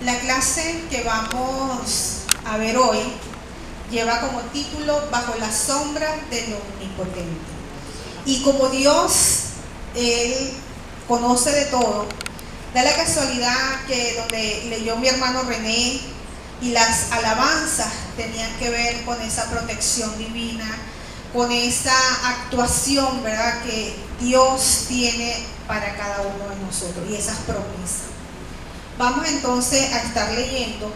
La clase que vamos a ver hoy lleva como título Bajo la sombra del Omnipotente. Y como Dios, Él conoce de todo, da la casualidad que donde leyó mi hermano René y las alabanzas tenían que ver con esa protección divina, con esa actuación, ¿verdad?, que Dios tiene para cada uno de nosotros y esas promesas. Vamos entonces a estar leyendo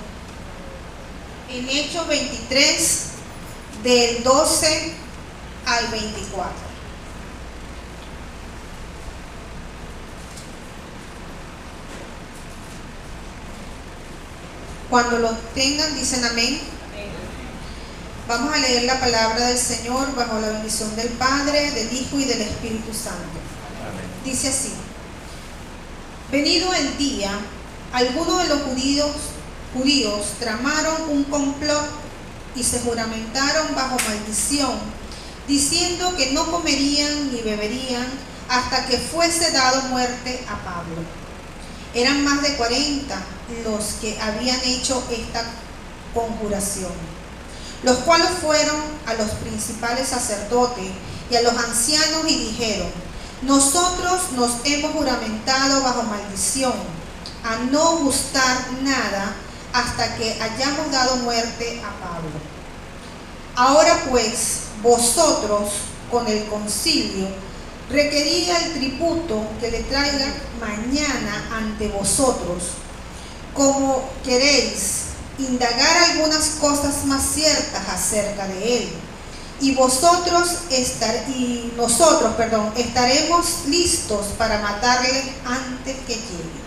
en Hechos 23 del 12 al 24. Cuando lo tengan, dicen amén. Vamos a leer la palabra del Señor bajo la bendición del Padre, del Hijo y del Espíritu Santo. Amén. Dice así: venido el día, algunos de los judíos tramaron un complot y se juramentaron bajo maldición, diciendo que no comerían ni beberían hasta que fuese dado muerte a Pablo. Eran más de 40 los que habían hecho esta conjuración, los cuales fueron a los principales sacerdotes y a los ancianos y dijeron: nosotros nos hemos juramentado bajo maldición a no gustar nada hasta que hayamos dado muerte a Pablo. Ahora pues, vosotros con el concilio requerid el tributo que le traiga mañana ante vosotros, como queréis indagar algunas cosas más ciertas acerca de él, y nosotros estaremos listos para matarle antes que llegue.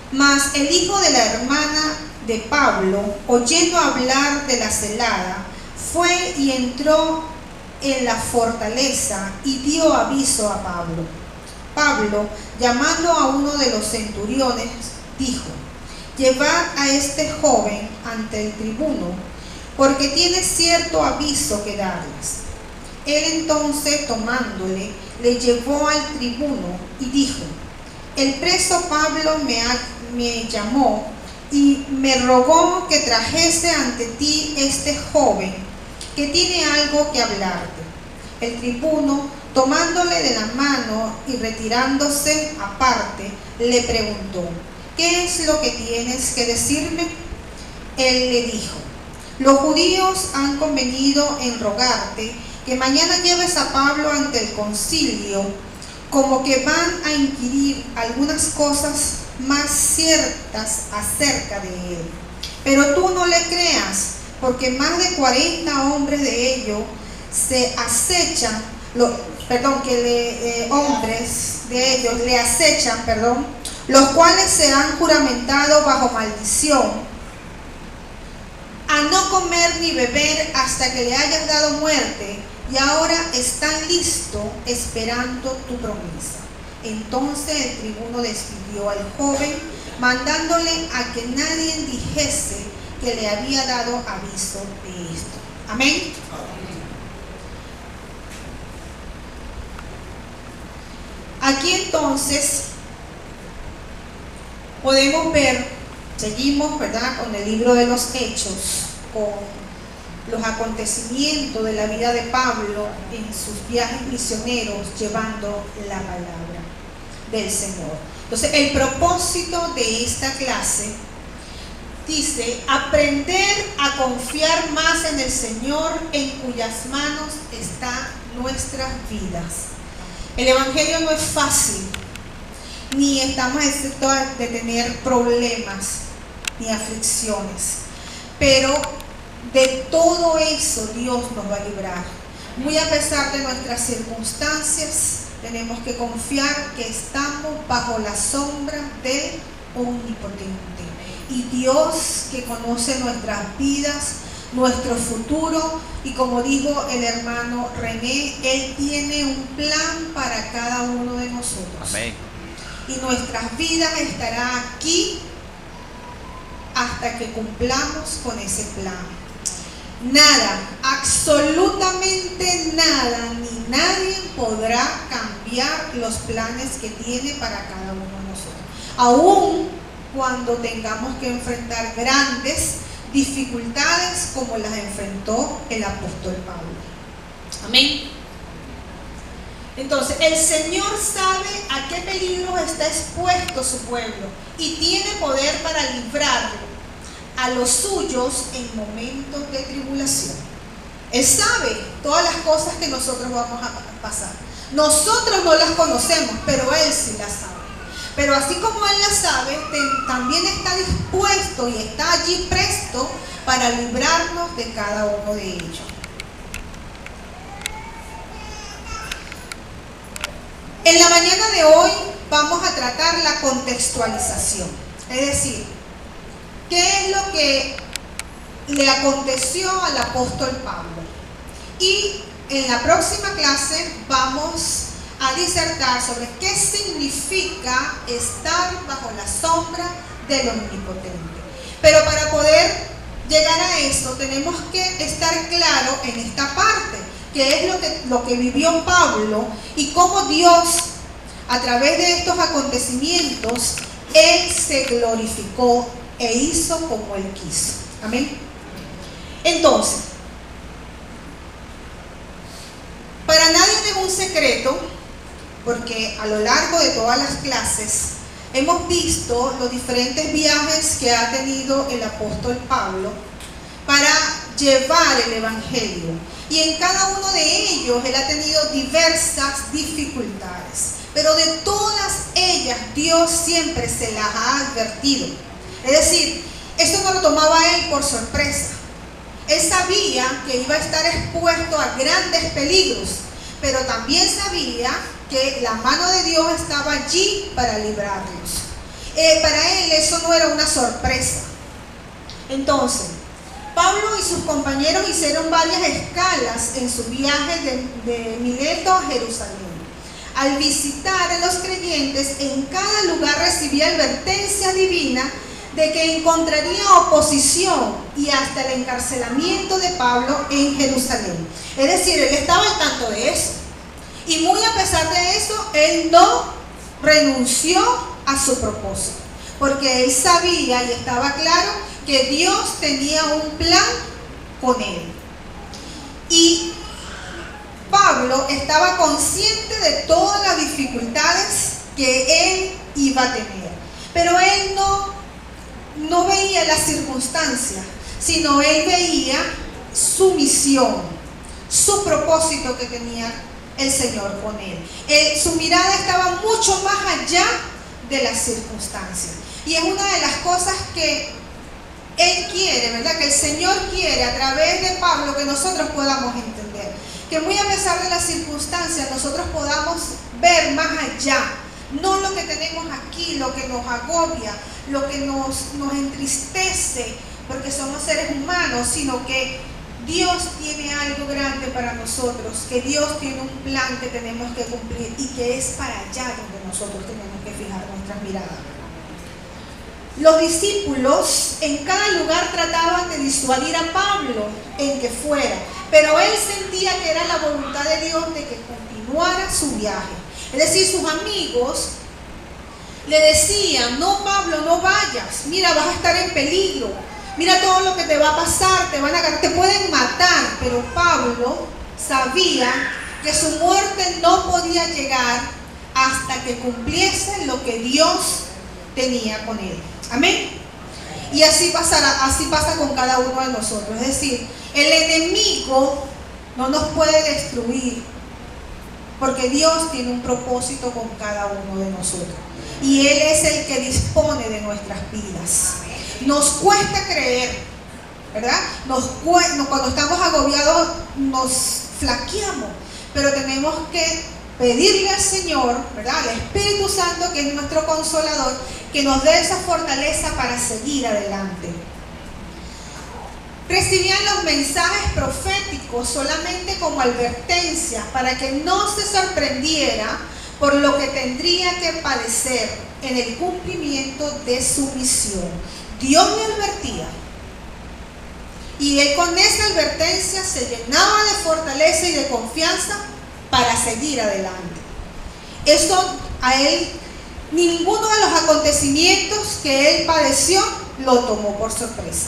Mas el hijo de la hermana de Pablo, oyendo hablar de la celada, fue y entró en la fortaleza y dio aviso a Pablo. Pablo, llamando a uno de los centuriones, dijo: llevad a este joven ante el tribuno, porque tiene cierto aviso que darles. Él entonces, tomándole, le llevó al tribuno y dijo: el preso Pablo me llamó y me rogó que trajese ante ti este joven, que tiene algo que hablarte. El tribuno, tomándole de la mano y retirándose aparte, le preguntó: ¿qué es lo que tienes que decirme? Él le dijo: los judíos han convenido en rogarte que mañana lleves a Pablo ante el concilio, como que van a inquirir algunas cosas más ciertas acerca de él. Pero tú no le creas, porque más de 40 hombres de ellos se acechan, hombres de ellos le acechan, los cuales se han juramentado bajo maldición a no comer ni beber hasta que le hayas dado muerte, y ahora están listos esperando tu promesa. Entonces el tribuno despidió al joven, mandándole a que nadie dijese que le había dado aviso de esto. Amén. Aquí entonces podemos ver, seguimos, ¿verdad?, con el libro de los Hechos, con los acontecimientos de la vida de Pablo en sus viajes misioneros, llevando la palabra del Señor. Entonces, el propósito de esta clase dice: aprender a confiar más en el Señor, en cuyas manos están nuestras vidas. El Evangelio no es fácil, ni estamos exentos de tener problemas ni aflicciones, pero de todo eso Dios nos va a librar. Muy a pesar de nuestras circunstancias, tenemos que confiar que estamos bajo la sombra del Omnipotente. Y Dios, que conoce nuestras vidas, nuestro futuro, y como dijo el hermano René, Él tiene un plan para cada uno de nosotros. Amén. Y nuestras vidas estarán aquí hasta que cumplamos con ese plan. Nada, absolutamente nada, ni nadie podrá cambiar los planes que tiene para cada uno de nosotros. Aún cuando tengamos que enfrentar grandes dificultades como las enfrentó el apóstol Pablo. Amén. Entonces, el Señor sabe a qué peligro está expuesto su pueblo y tiene poder para librarlo a los suyos en momentos de tribulación. Él sabe todas las cosas que nosotros vamos a pasar. Nosotros no las conocemos, pero Él sí las sabe. Pero así como Él las sabe, también está dispuesto y está allí presto para librarnos de cada uno de ellos. En la mañana de hoy vamos a tratar la contextualización, es decir, ¿qué es lo que le aconteció al apóstol Pablo? Y en la próxima clase vamos a disertar sobre qué significa estar bajo la sombra del Omnipotente. Pero para poder llegar a esto tenemos que estar claros en esta parte, que es lo que vivió Pablo y cómo Dios, a través de estos acontecimientos, Él se glorificó e hizo como Él quiso. Amén. Entonces, para nadie es un secreto, porque a lo largo de todas las clases hemos visto los diferentes viajes que ha tenido el apóstol Pablo para llevar el evangelio, y en cada uno de ellos él ha tenido diversas dificultades, pero de todas ellas Dios siempre se las ha advertido. Es decir, esto no lo tomaba él por sorpresa. Él sabía que iba a estar expuesto a grandes peligros, pero también sabía que la mano de Dios estaba allí para librarlos. Para él eso no era una sorpresa. Entonces, Pablo y sus compañeros hicieron varias escalas en su viaje de Mileto a Jerusalén. Al visitar a los creyentes, en cada lugar recibía advertencia divina de que encontraría oposición y hasta el encarcelamiento de Pablo en Jerusalén. Es decir, él estaba al tanto de eso. Y muy a pesar de eso, él no renunció a su propósito, porque él sabía y estaba claro que Dios tenía un plan con él. Y Pablo estaba consciente de todas las dificultades que él iba a tener, pero él no veía las circunstancias, sino él veía su misión, su propósito que tenía el Señor con él. Su mirada estaba mucho más allá de las circunstancias, y es una de las cosas que Él quiere, ¿verdad? Que el Señor quiere a través de Pablo que nosotros podamos entender, que muy a pesar de las circunstancias nosotros podamos ver más allá, no lo que tenemos aquí, lo que nos agobia, lo que nos entristece, porque somos seres humanos, sino que Dios tiene algo grande para nosotros, que Dios tiene un plan que tenemos que cumplir y que es para allá donde nosotros tenemos que fijar nuestras miradas. Los discípulos en cada lugar trataban de disuadir a Pablo en que fuera, pero él sentía que era la voluntad de Dios de que continuara su viaje. Es decir, sus amigos le decían: no, Pablo, no vayas, mira, vas a estar en peligro, mira todo lo que te va a pasar, te pueden matar. Pero Pablo sabía que su muerte no podía llegar hasta que cumpliese lo que Dios tenía con él. Amén. Y así pasa con cada uno de nosotros. Es decir, el enemigo no nos puede destruir, porque Dios tiene un propósito con cada uno de nosotros, y Él es el que dispone de nuestras vidas. Nos cuesta creer, ¿verdad? Cuando estamos agobiados nos flaqueamos, pero tenemos que pedirle al Señor, ¿verdad? Al Espíritu Santo, que es nuestro consolador, que nos dé esa fortaleza para seguir adelante. Recibían los mensajes proféticos solamente como advertencia, para que no se sorprendiera por lo que tendría que padecer en el cumplimiento de su misión. Dios le advertía, y él con esa advertencia se llenaba de fortaleza y de confianza para seguir adelante. Esto a él ninguno de los acontecimientos que él padeció lo tomó por sorpresa.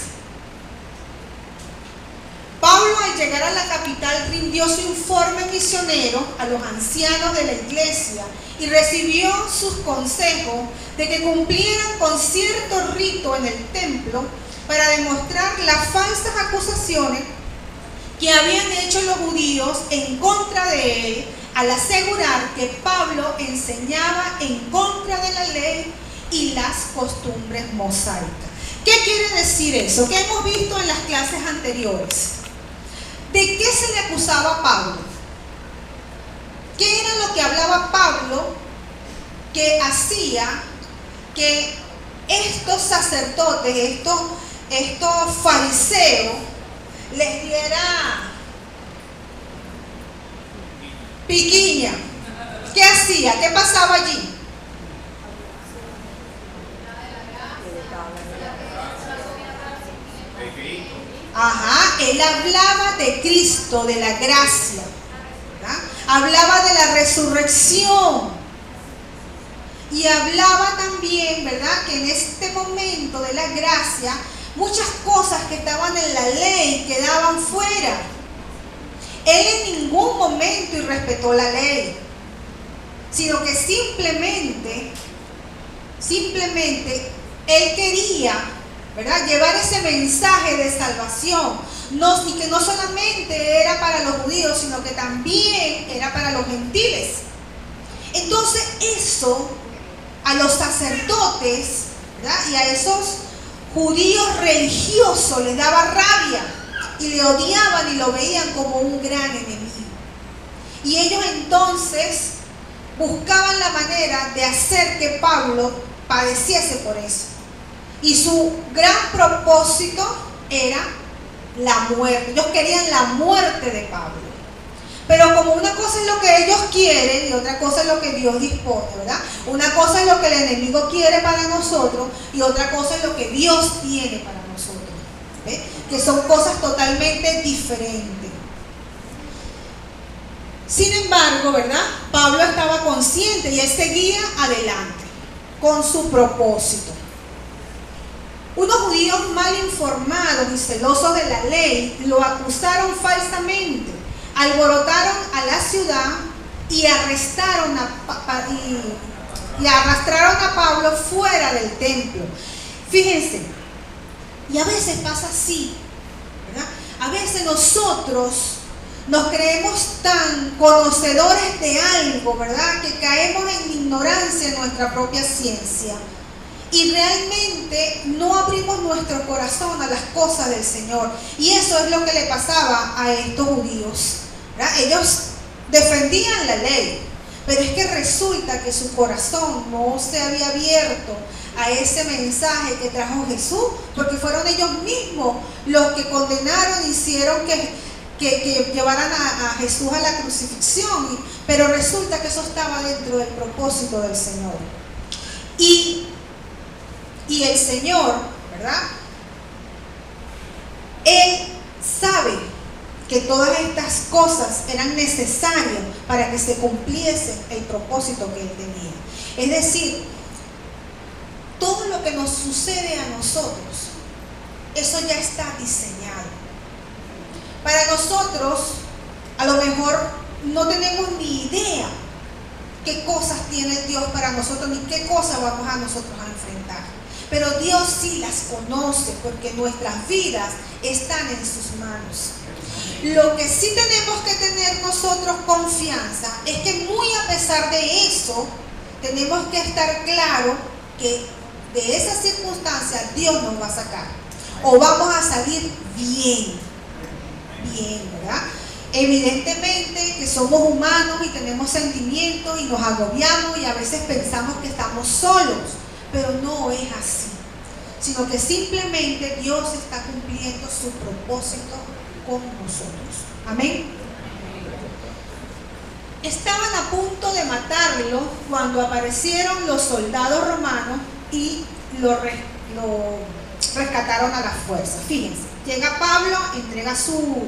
Pablo, al llegar a la capital, rindió su informe misionero a los ancianos de la iglesia y recibió sus consejos de que cumplieran con cierto rito en el templo para demostrar las falsas acusaciones que habían hecho los judíos en contra de él, al asegurar que Pablo enseñaba en contra de la ley y las costumbres mosaicas. ¿Qué quiere decir eso? ¿Qué hemos visto en las clases anteriores? ¿De qué se le acusaba a Pablo? ¿Qué era lo que hablaba Pablo que hacía que estos sacerdotes, estos fariseos, les diera piquiña? ¿Qué hacía? ¿Qué pasaba allí? Ajá, él hablaba de Cristo, de la gracia, ¿verdad? Hablaba de la resurrección y hablaba también, ¿verdad?, que en este momento de la gracia muchas cosas que estaban en la ley quedaban fuera. Él en ningún momento irrespetó la ley, sino que simplemente él quería, ¿verdad?, llevar ese mensaje de salvación, y que no solamente era para los judíos, sino que también era para los gentiles. Entonces eso a los sacerdotes, ¿verdad?, y a esos judíos religiosos les daba rabia y le odiaban y lo veían como un gran enemigo. Y ellos entonces buscaban la manera de hacer que Pablo padeciese por eso. Y su gran propósito era la muerte. Ellos querían la muerte de Pablo. Pero como una cosa es lo que ellos quieren y otra cosa es lo que Dios dispone, ¿verdad? Una cosa es lo que el enemigo quiere para nosotros y otra cosa es lo que Dios tiene para nosotros, ¿ve? Que son cosas totalmente diferentes. Sin embargo, ¿verdad?, Pablo estaba consciente y él seguía adelante con su propósito. Unos judíos mal informados y celosos de la ley lo acusaron falsamente, alborotaron a la ciudad y arrastraron a Pablo fuera del templo. Fíjense, y a veces pasa así, ¿verdad? A veces nosotros nos creemos tan conocedores de algo, ¿verdad?, que caemos en ignorancia en nuestra propia ciencia. Y realmente no abrimos nuestro corazón a las cosas del Señor. Y eso es lo que le pasaba a estos judíos, ¿verdad? Ellos defendían la ley, pero es que resulta que su corazón no se había abierto a ese mensaje que trajo Jesús, porque fueron ellos mismos los que condenaron, hicieron que llevaran a Jesús a la crucifixión. Pero resulta que eso estaba dentro del propósito del Señor. Y el Señor, ¿verdad?, Él sabe que todas estas cosas eran necesarias para que se cumpliese el propósito que Él tenía. Es decir, todo lo que nos sucede a nosotros, eso ya está diseñado. Para nosotros, a lo mejor no tenemos ni idea qué cosas tiene Dios para nosotros, ni qué cosas vamos a nosotros a enfrentar. Pero Dios sí las conoce, porque nuestras vidas están en sus manos. Lo que sí tenemos que tener nosotros confianza es que, muy a pesar de eso, tenemos que estar claros que de esa circunstancia Dios nos va a sacar, o vamos a salir bien, ¿verdad? Evidentemente que somos humanos y tenemos sentimientos y nos agobiamos y a veces pensamos que estamos solos, pero no es así, sino que simplemente Dios está cumpliendo su propósito con nosotros. Amén. Estaban a punto de matarlo cuando aparecieron los soldados romanos y lo rescataron a las fuerzas. Fíjense, llega Pablo, entrega su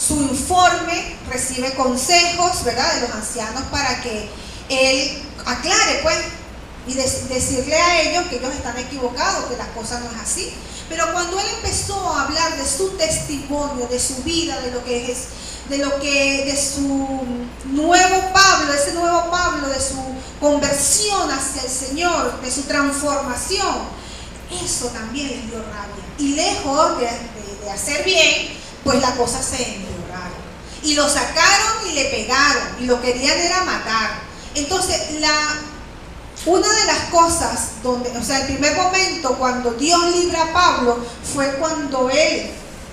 informe, recibe consejos, ¿verdad?, de los ancianos para que él aclare, pues, y decirle a ellos que ellos están equivocados, que las cosas no es así. Pero cuando él empezó a hablar de su testimonio, de su vida, de su nuevo Pablo, ese nuevo Pablo, de su conversión hacia el Señor, de su transformación, eso también les dio rabia. Y lejos de hacer bien, pues la cosa se empeoraron. Y lo sacaron y le pegaron, y lo querían era matar. Entonces, una de las cosas el primer momento cuando Dios libra a Pablo fue cuando él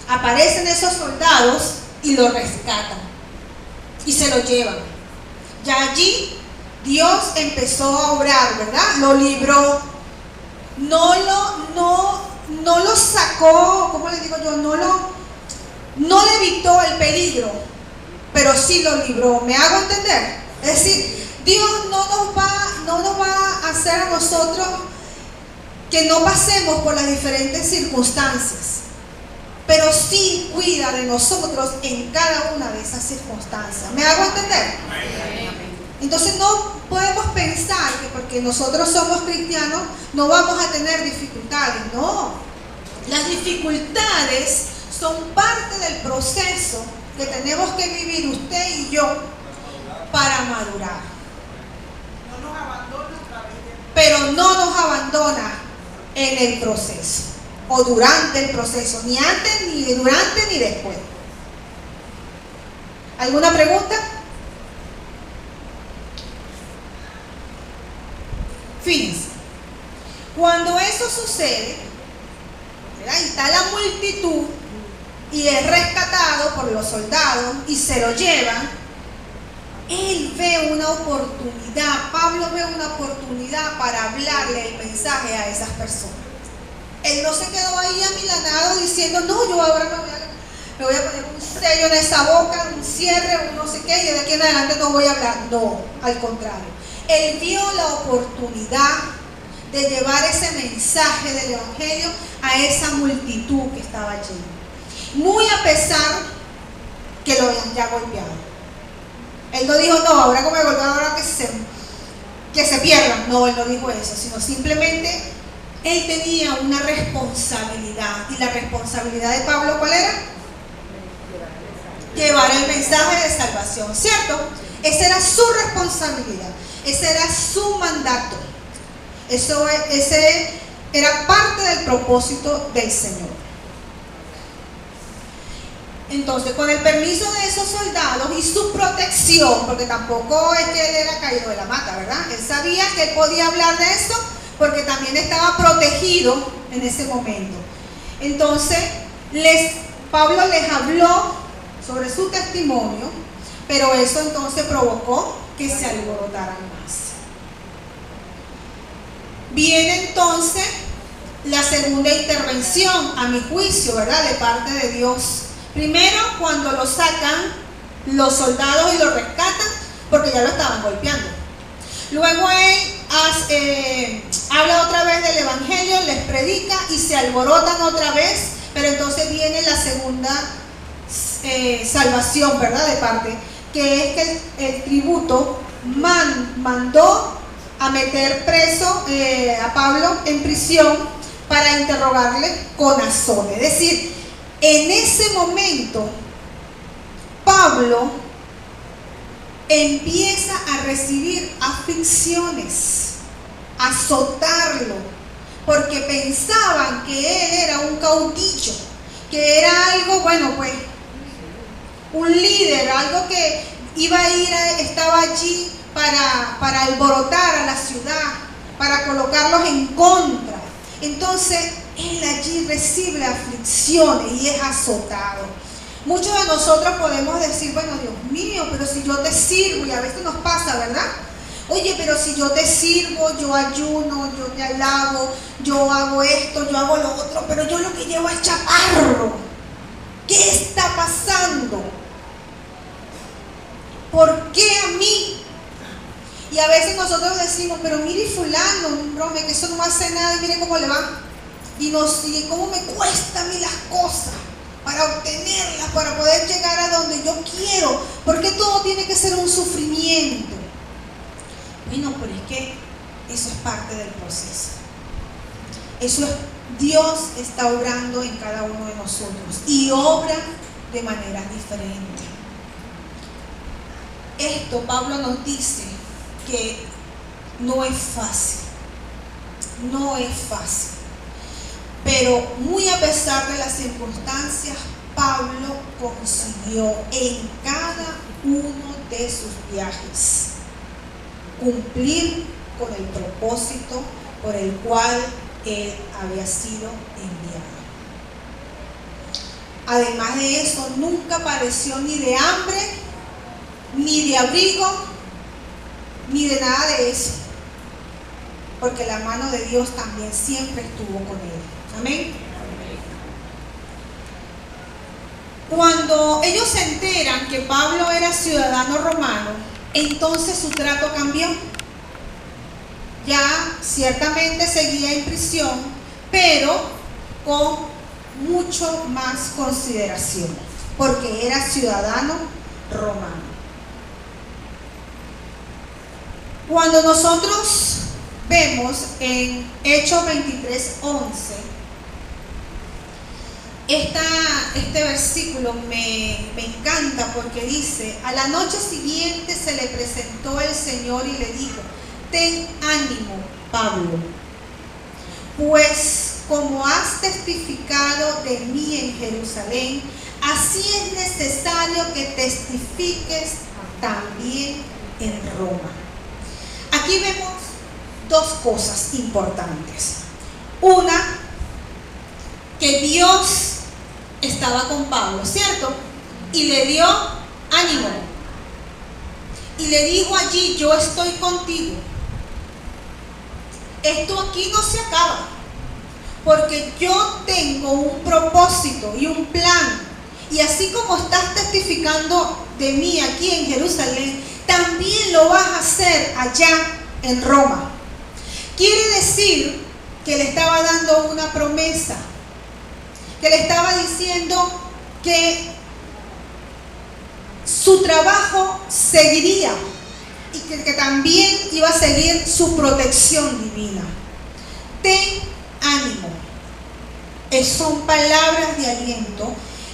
aparecen esos soldados y lo rescatan y se lo llevan. Ya allí Dios empezó a obrar, ¿verdad? Lo libró, no lo sacó, ¿cómo le digo yo? No le evitó el peligro, pero sí lo libró. ¿Me hago entender? Es decir, Dios no nos va a hacer a nosotros que no pasemos por las diferentes circunstancias, pero sí cuida de nosotros en cada una de esas circunstancias. ¿Me hago entender? Entonces no podemos pensar que porque nosotros somos cristianos no vamos a tener dificultades. No, las dificultades son parte del proceso que tenemos que vivir usted y yo para madurar. Pero no nos abandona en el proceso o durante el proceso, ni antes, ni durante, ni después. ¿Alguna pregunta? Fíjense, cuando eso sucede, ¿verdad? Y está la multitud y es rescatado por los soldados y se lo llevan, él ve una oportunidad, Pablo ve una oportunidad para hablarle el mensaje a esas personas. Él no se quedó ahí amilanado diciendo, no, yo ahora me voy a poner un sello en esa boca, un cierre, un no sé qué, y de aquí en adelante no voy a hablar. No, al contrario. Él vio la oportunidad de llevar ese mensaje del Evangelio a esa multitud que estaba allí. Muy a pesar que lo habían ya golpeado. Él no dijo, no, ahora como me golpearon, ahora que se pierdan. No, él no dijo eso, sino simplemente él tenía una responsabilidad. Y la responsabilidad de Pablo, ¿cuál era? Llevar el mensaje de salvación, ¿cierto? Esa era su responsabilidad, ese era su mandato. Ese era parte del propósito del Señor. Entonces, con el permiso de esos soldados y su protección, porque tampoco es que él era caído de la mata, ¿verdad? Él sabía que él podía hablar de eso porque también estaba protegido en ese momento. Entonces, Pablo les habló sobre su testimonio, pero eso entonces provocó que se alborotaran más. Viene entonces la segunda intervención, a mi juicio, ¿verdad? De parte de Dios. Primero, cuando lo sacan los soldados y lo rescatan, porque ya lo estaban golpeando. Luego él habla otra vez del Evangelio, les predica y se alborotan otra vez, pero entonces viene la segunda salvación, ¿verdad? De parte, que es que el tributo mandó a meter preso a Pablo en prisión para interrogarle con azote. Es decir, en ese momento, Pablo empieza a recibir aflicciones, a azotarlo, porque pensaban que él era un caudillo, que era algo, bueno, pues, un líder, algo que iba a ir, estaba allí para alborotar a la ciudad, para colocarlos en contra. Entonces, él allí recibe aflicciones y es azotado. Muchos de nosotros podemos decir, bueno, Dios mío, pero si yo te sirvo, y a veces nos pasa, ¿verdad? Oye, pero si yo te sirvo, yo ayuno, yo te alabo, yo hago esto, yo hago lo otro, pero yo lo que llevo es chaparro. ¿Qué está pasando? ¿Por qué a mí? Y a veces nosotros decimos, pero mire fulano, brome, que eso no hace nada y mire cómo le va. Y cómo me cuesta a mí las cosas para obtenerlas, para poder llegar a donde yo quiero. ¿Por qué todo tiene que ser un sufrimiento? Bueno, pero es que eso es parte del proceso. Eso es, Dios está obrando en cada uno de nosotros y obra de maneras diferentes. Esto Pablo nos dice que no es fácil, no es fácil, pero muy a pesar de las circunstancias, Pablo consiguió en cada uno de sus viajes cumplir con el propósito por el cual él había sido enviado. Además de eso, nunca padeció ni de hambre, ni de abrigo, ni de nada de eso, porque la mano de Dios también siempre estuvo con él. Amén. Cuando ellos se enteran que Pablo era ciudadano romano, entonces su trato cambió. Ya ciertamente seguía en prisión, pero con mucho más consideración, porque era ciudadano romano. Cuando nosotros vemos en Hechos 23:11, este versículo me encanta porque dice: a la noche siguiente se le presentó el Señor y le dijo: ten ánimo, Pablo, pues como has testificado de mí en Jerusalén, así es necesario que testifiques también en Roma. Aquí vemos dos cosas importantes. Una, que Dios estaba con Pablo, ¿cierto? Y le dio ánimo. Y le dijo allí: yo estoy contigo. Esto aquí no se acaba, porque yo tengo un propósito y un plan. Y así como estás testificando de mí aquí en Jerusalén, también lo vas a hacer allá en Roma. Quiere decir que le estaba dando una promesa, que le estaba diciendo que su trabajo seguiría y que también iba a seguir su protección divina. Ten ánimo. Son palabras de aliento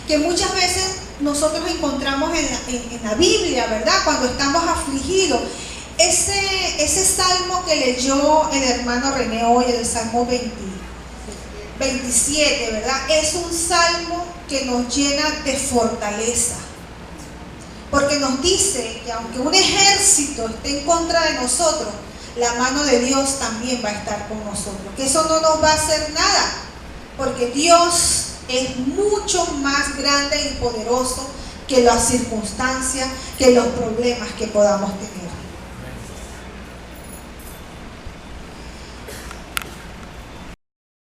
que muchas veces nosotros encontramos en la Biblia, ¿verdad? Cuando estamos afligidos. Ese salmo que leyó el hermano René hoy, el Salmo 27, ¿verdad? Es un salmo que nos llena de fortaleza, porque nos dice que aunque un ejército esté en contra de nosotros, la mano de Dios también va a estar con nosotros, que eso no nos va a hacer nada, porque Dios es mucho más grande y poderoso que las circunstancias, que los problemas que podamos tener.